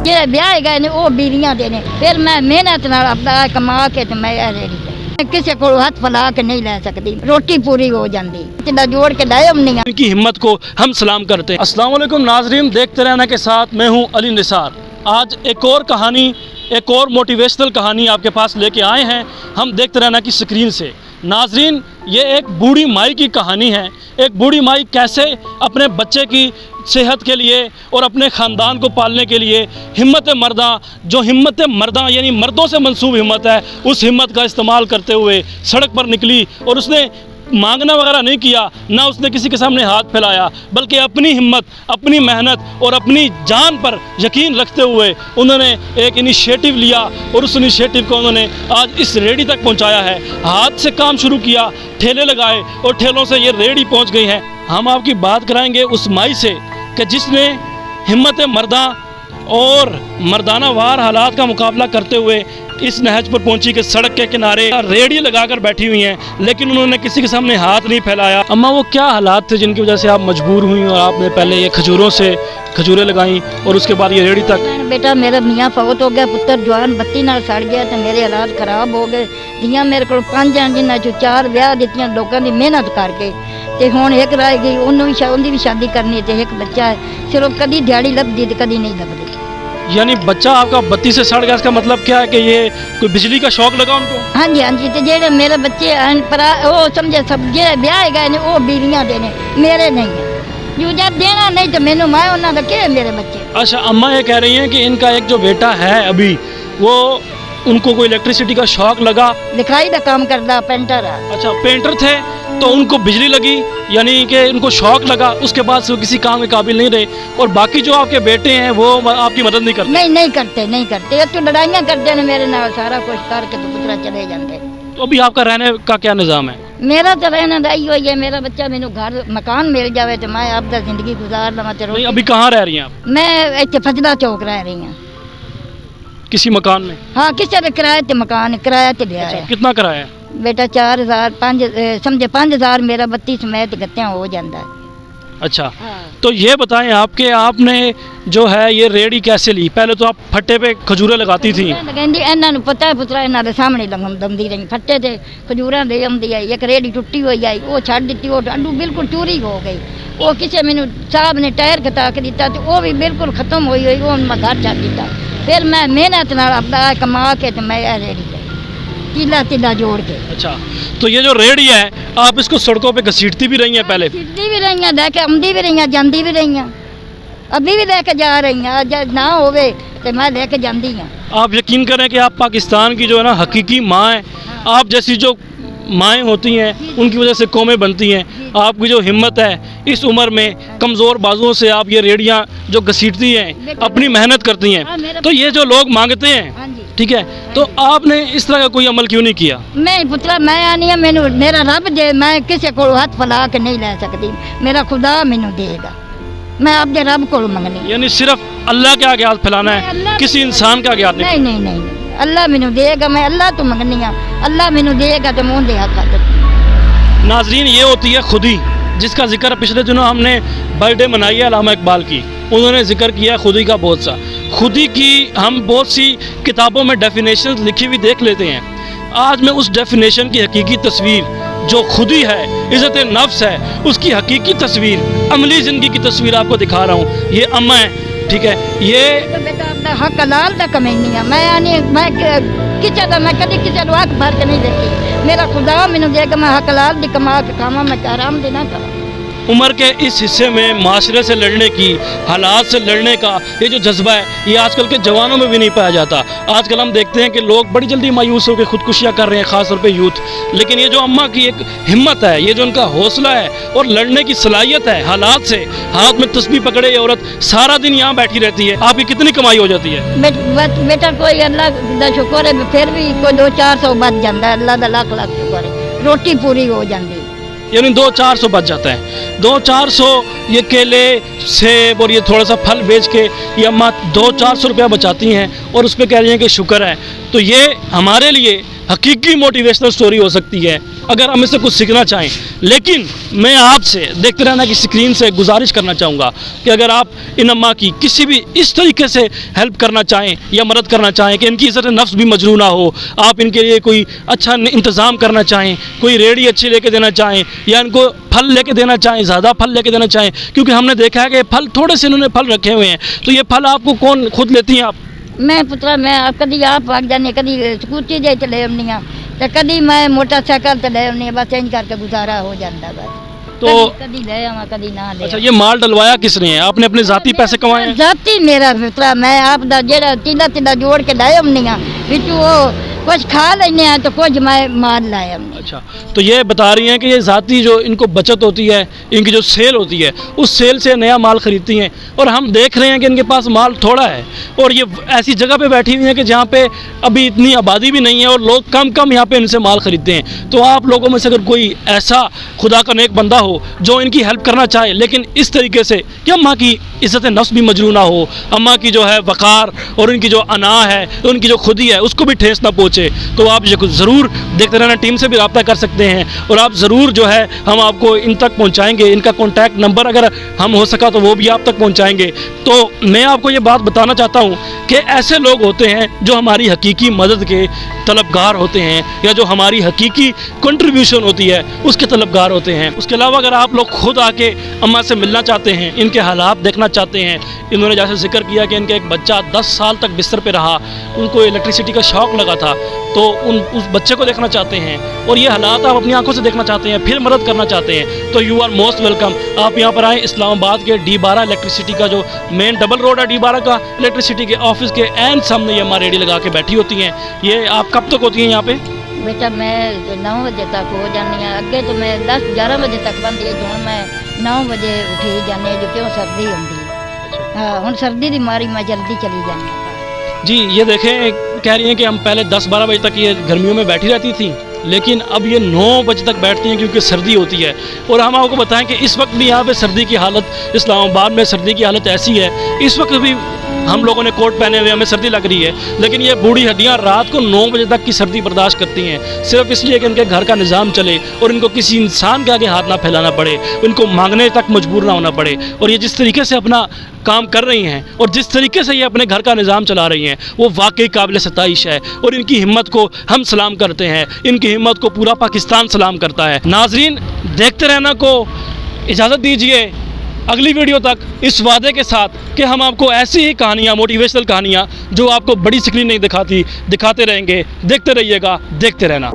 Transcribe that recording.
जे ब्याह गए ने वो बीवियां दे ने, फिर मैं मेहनत नाल अपना कमा के ते मैं रेड़ी किसी को हाथ फैला के नहीं ले सकती, रोटी पूरी हो जाती, चिल्ला जोड़ के लाए हम नहीं। इनकी हिम्मत को हम सलाम करते हैं। अस्सलाम वालेकुम नाजरीन, देखते रहना के साथ मैं हूं अली निसार। आज एक और कहानी, एक और मोटिवेशनल कहानी आपके पास लेके आए हैं हम देखते रहना की स्क्रीन से। नाजरीन, ये एक बूढ़ी माई की कहानी है। एक बूढ़ी माई कैसे अपने बच्चे की सेहत के लिए और अपने ख़ानदान को पालने के लिए हिम्मत मर्दा, जो हिम्मत मर्दा यानी मर्दों से मंसूब हिम्मत है, उस हिम्मत का इस्तेमाल करते हुए सड़क पर निकली और उसने मांगना वगैरह नहीं किया, ना उसने किसी के सामने हाथ फैलाया, बल्कि अपनी हिम्मत, अपनी मेहनत और अपनी जान पर यकीन रखते हुए उन्होंने एक इनिशिएटिव लिया और उस इनिशिएटिव को उन्होंने आज इस रेडी तक पहुंचाया है। हाथ से काम शुरू किया, ठेले लगाए और ठेलों से ये रेडी पहुंच गई है। हम आपकी बात कराएंगे उस माई से कि जिसने हिम्मत मर्दा और मर्दाना वार हालात का मुकाबला करते हुए इस नहज पर पहुंची कि सड़क के किनारे रेडी लगाकर बैठी हुई हैं, लेकिन उन्होंने किसी के सामने हाथ नहीं फैलाया। अम्मा, वो क्या हालात थे जिनकी वजह से आप मजबूर हुई और आपने पहले ये खजूरों से खजूरें लगाई और उसके बाद ये रेडी तक? बेटा मेरा मियाँ फौत हो गया, पुत्र जवान बत्ती नाल सड़ गया तो मेरे हालात खराब हो गए। जियां मेरे को 5 हैं जिन्होंने 4 ब्याह दित्तियां लोगों की मेहनत करके, ते हुण एक रह गई, उन्होंने भी शादी करनी ते एक बच्चा है, सिर्फ कदी दिहाड़ी लभदी ते कदी नहीं लभदी। यानी बच्चा आपका बत्ती से सड़ गया, इसका मतलब क्या है कि ये कोई बिजली का शौक लगा उनको? हाँ जी हाँ जी, तो जेडे मेरे बच्चे वो समझे सब जे ब्याह गए ने वो बीवियां देने, मेरे नहीं है। जो जब देना नहीं तो मैनू मैं उन्होंने के मेरे बच्चे। अच्छा, अम्मा ये कह रही हैं कि इनका एक जो बेटा है अभी, वो उनको कोई इलेक्ट्रिसिटी का शौक लगा, लिखाई का काम करता, पेंटर है। अच्छा, पेंटर थे तो उनको बिजली लगी, यानी कि उनको शौक लगा, उसके बाद से वो किसी काम के काबिल नहीं रहे। और बाकी जो आपके बेटे हैं वो आपकी मदद नहीं करते? नहीं करते, तो लड़ाइयाँ करते हैं मेरे नाल, सारा कुछ करके तो पुत्रा चले जाते। तो अभी आपका रहने का क्या निज़ाम है? मेरा तो रहना दाई हुई है, मेरा बच्चा मैनू घर मकान मिल जाए तो मैं आपदा जिंदगी गुजार लवा। नहीं, अभी कहाँ रह रही हैं आप? मैं इतने फजला चौक रह रही हूँ। किसी मकान में? हाँ, किसी ने किराए ते मकान किराया ते लिया है। कितना किराया है? बेटा 4000 समझे 5000 मेरा 32 समेत गत्तियां हो जाता है। अच्छा, हाँ। तो ये बताएं आपके आपने जो है ये रेडी कैसे ली? पहले तो आप फट्टे पे खजूरें लगाती थी। इन्होंने पता है पुत्रा, इन्होंने सामने दमदी रही, फट्टे थे खजूर दे आती आई, एक रेडी टुटी हुई आई, वो छड़ दी, वो आलू बिल्कुल चूरी हो गई। वो किसी मैनू साहब ने टायर कटा के दिता तो वो भी बिल्कुल खत्म हुई वो मैं घर छड़ दिता। फिर मैं मेहनत नाल अपना कमा के तो मैं रेडी तिला जोड़ के। अच्छा, तो ये जो रेडी है आप इसको सड़कों पे घसीटती भी रही हैं? पहले घसीटती भी रही हैं, लेके आमदी भी रही हैं, जाती भी रही हैं, अभी भी लेके जा रही हैं। जब ना होवे तो मैं लेके जाती हूँ। आप यकीन करें कि आप पाकिस्तान की जो है ना हकीकी माँ है। आप जैसी जो माएँ होती हैं उनकी वजह से कौमें बनती हैं। आपकी जो हिम्मत है, इस उम्र में कमज़ोर बाजुओं से आप ये रेडियाँ जो घसीटती हैं, अपनी मेहनत करती हैं, तो ये जो लोग मांगते हैं, ठीक है, तो आपने इस तरह का कोई अमल क्यों नहीं किया? नहीं पुत्रा, मैं आनी है, मैनू मेरा रब दे, मैं किसी को हाथ फैला के नहीं ले सकती, मेरा खुदा मैनू देगा, मैं अपने रब को मंगनी। यानी सिर्फ अल्लाह के आगे हाथ फैलाना है, किसी इंसान के आगे हाथ नहीं? नहीं, अल्लाह मैनू देगा, मैं अल्लाह तो मंगनी है, अल्लाह मैनू देगा तो मुँह दे हाथ। नाजरीन, ये होती है खुदी, जिसका जिक्र पिछले दिनों हमने बर्थडे मनाई है अल्लामा इकबाल की, उन्होंने जिक्र किया खुदी का बहुत सा। खुदी की हम बहुत सी किताबों में डेफिनेशन लिखी हुई देख लेते हैं। आज मैं उस डेफिनेशन की हकीकी तस्वीर जो खुदी है, इज़्ज़त नफ्स है, उसकी हकीकी तस्वीर, अमली ज़िंदगी की तस्वीर आपको दिखा रहा हूँ। ये अम्मा है, ठीक है, ये बेटा अपना हक हलाल दा कमानी है। मैं आनी मैं किसी का मैं कभी किसी को हक भर के नहीं देती, मेरा खुदा मैनू देगा, मैं हक हलाल दी कमा के खावा, मैं हराम दी ना करा। उम्र के इस हिस्से में माशरे से लड़ने की, हालात से लड़ने का ये जो जज्बा है, ये आजकल के जवानों में भी नहीं पाया जाता। आजकल हम देखते हैं कि लोग बड़ी जल्दी मायूस होकर खुदकुशियाँ कर रहे हैं, ख़ास तौर पे यूथ। लेकिन ये जो अम्मा की एक हिम्मत है, ये जो उनका हौसला है और लड़ने की सलाहियत है हालात से, हाथ में तस्बीह पकड़े ये औरत सारा दिन यहाँ बैठी रहती है। आपकी कितनी कमाई हो जाती है? बेटा कोई अल्लाह का शुक्र है, फिर भी कोई 200-400 बच जाता है, अल्लाह का लाख शुक्र है, रोटी पूरी हो जाती है। यानी 200-400 बच जाता है। 200-400 ये केले, सेब और ये थोड़ा सा फल बेच के ये अम्मा 200-400 रुपया बचाती हैं और उस पर कह रही हैं कि शुक्र है। تو یہ ہمارے لیے حقیقی موٹیویشنل سٹوری ہو سکتی ہے اگر ہم اس سے کچھ سیکھنا چاہیں. لیکن میں آپ سے دیکھتے رہنا کی اسکرین سے گزارش کرنا چاہوں گا کہ اگر آپ ان اماں کی کسی بھی اس طریقے سے ہیلپ کرنا چاہیں یا مدد کرنا چاہیں کہ ان کی عزت نفس بھی مجروح نہ ہو, آپ ان کے لیے کوئی اچھا انتظام کرنا چاہیں, کوئی ریڑھی اچھی لے کے دینا چاہیں یا ان کو پھل لے کے دینا چاہیں, زیادہ پھل لے کے دینا چاہیں, کیونکہ ہم نے دیکھا ہے کہ پھل تھوڑے سے انہوں نے پھل رکھے ہوئے ہیں, تو یہ پھل آپ کو کون خود لیتی ہیں آپ؟ میں پترا میں کدی آپ آ جانے, کدی سکوٹی جے تے لے آنی ہاں تے کدی میں موٹر سائیکل تے لے آنی, بس انج کر کے گزارا ہو جاتا بس. تو کدی لے آواں کدی نہ لے. اچھا, یہ مال ڈلوایا کس نے ہے؟ آپ نے اپنے ذاتی پیسے کمائے ہیں؟ ذاتی میرا پترا, میں آپ دا جڑا تیلا جوڑ کے لے آنی ہاں, وچوں وہ کچھ کھا لینے ہیں تو کچھ میں مال لائے آنی. اچھا, تو یہ بتا رہی ہیں کہ یہ ذاتی جو ان کو بچت ہوتی ہے, ان کی جو سیل ہوتی ہے, اس سیل سے نیا مال خریدتی ہیں, اور ہم دیکھ رہے ہیں کہ ان کے پاس مال تھوڑا ہے اور یہ ایسی جگہ پہ بیٹھی ہوئی ہیں کہ جہاں پہ ابھی اتنی آبادی بھی نہیں ہے اور لوگ کم یہاں پہ ان سے مال خریدتے ہیں. تو آپ لوگوں میں سے اگر کوئی ایسا خدا کا نیک بندہ ہو جو ان کی ہیلپ کرنا چاہے لیکن اس طریقے سے کہ اماں کی عزت نفس بھی مجروح نہ ہو, اماں کی جو ہے وقار اور ان کی جو انا ہے, ان کی جو خودی ہے, اس کو بھی ٹھیس نہ پہنچے, تو آپ یہ ضرور دیکھتے رہنا, ٹیم سے بھی رابطہ کر سکتے ہیں اور آپ ضرور جو ہے ہم آپ کو ان تک پہنچائیں گے. ان کا کانٹیکٹ نمبر اگر ہم ہو سکا تو وہ بھی آپ تک پہنچائیں گے. تو میں آپ کو یہ بات بتانا چاہتا ہوں کہ ایسے لوگ ہوتے ہیں جو ہماری حقیقی مدد کے طلبگار ہوتے ہیں یا جو ہماری حقیقی کنٹریبیوشن ہوتی ہے اس کے طلبگار ہوتے ہیں. اس کے علاوہ اگر آپ لوگ خود آ کے اماں سے ملنا چاہتے ہیں, ان کے حالات دیکھنا چاہتے ہیں, انہوں نے جیسے ذکر کیا کہ ان کا ایک بچہ 10 سال تک بستر پہ رہا, ان کو الیکٹریسٹی کا شوق لگا تھا, تو اس بچے کو دیکھنا چاہتے ہیں اور یہ حالات آپ اپنی آنکھوں سے دیکھنا چاہتے ہیں, پھر مدد کرنا چاہتے ہیں, تو یو آر موسٹ ویلکم. آپ یہاں پر آئیں, اسلام آباد کے D12 الیکٹریسٹی کا جو مین ڈبل روڈ ہے D12 کا, الیکٹریسٹی کے آفس کے این سامنے یہ ہماری ریڈی لگا کے بیٹھی ہوتی ہیں. یہ آپ کب تک ہوتی ہیں یہاں پہ؟ بیٹا میں 9 بجے تک ہو جانی ہاں, اگے تو میں 10-11 بجے تک بندی ہے, ہوں میں 9 بجے اٹھی جانے جو کیوں سردی ہوندی. ہاں ہوں سردی دی ماری میں جلدی چلی جانی. جی یہ دیکھیں, کہہ رہی ہیں کہ ہم پہلے 10-12 بجے تک یہ گرمیوں میں بیٹھی رہتی تھیں, لیکن اب یہ 9 بجے تک بیٹھتی ہیں کیونکہ سردی ہوتی ہے. اور ہم آپ کو بتائیں کہ اس وقت بھی یہاں پہ سردی کی حالت, اسلام آباد میں سردی کی حالت ایسی ہے, اس وقت بھی ہم لوگوں نے کوٹ پہنے ہوئے, ہمیں سردی لگ رہی ہے, لیکن یہ بوڑھی ہڈیاں رات کو 9 بجے تک کی سردی برداشت کرتی ہیں, صرف اس لیے کہ ان کے گھر کا نظام چلے اور ان کو کسی انسان کے آگے ہاتھ نہ پھیلانا پڑے, ان کو مانگنے تک مجبور نہ ہونا پڑے. اور یہ جس طریقے سے اپنا کام کر رہی ہیں اور جس طریقے سے یہ اپنے گھر کا نظام چلا رہی ہیں وہ واقعی قابل ستائش ہے, اور ان کی ہمت کو ہم سلام کرتے ہیں, ان کی ہمت کو پورا پاکستان سلام کرتا ہے. ناظرین, دیکھتے رہنا کو اجازت دیجیے اگلی ویڈیو تک اس وعدے کے ساتھ کہ ہم آپ کو ایسی ہی کہانیاں, موٹیویشنل کہانیاں جو آپ کو بڑی اسکرین نہیں دکھاتی, دکھاتے رہیں گے. دیکھتے رہیے گا, دیکھتے رہنا.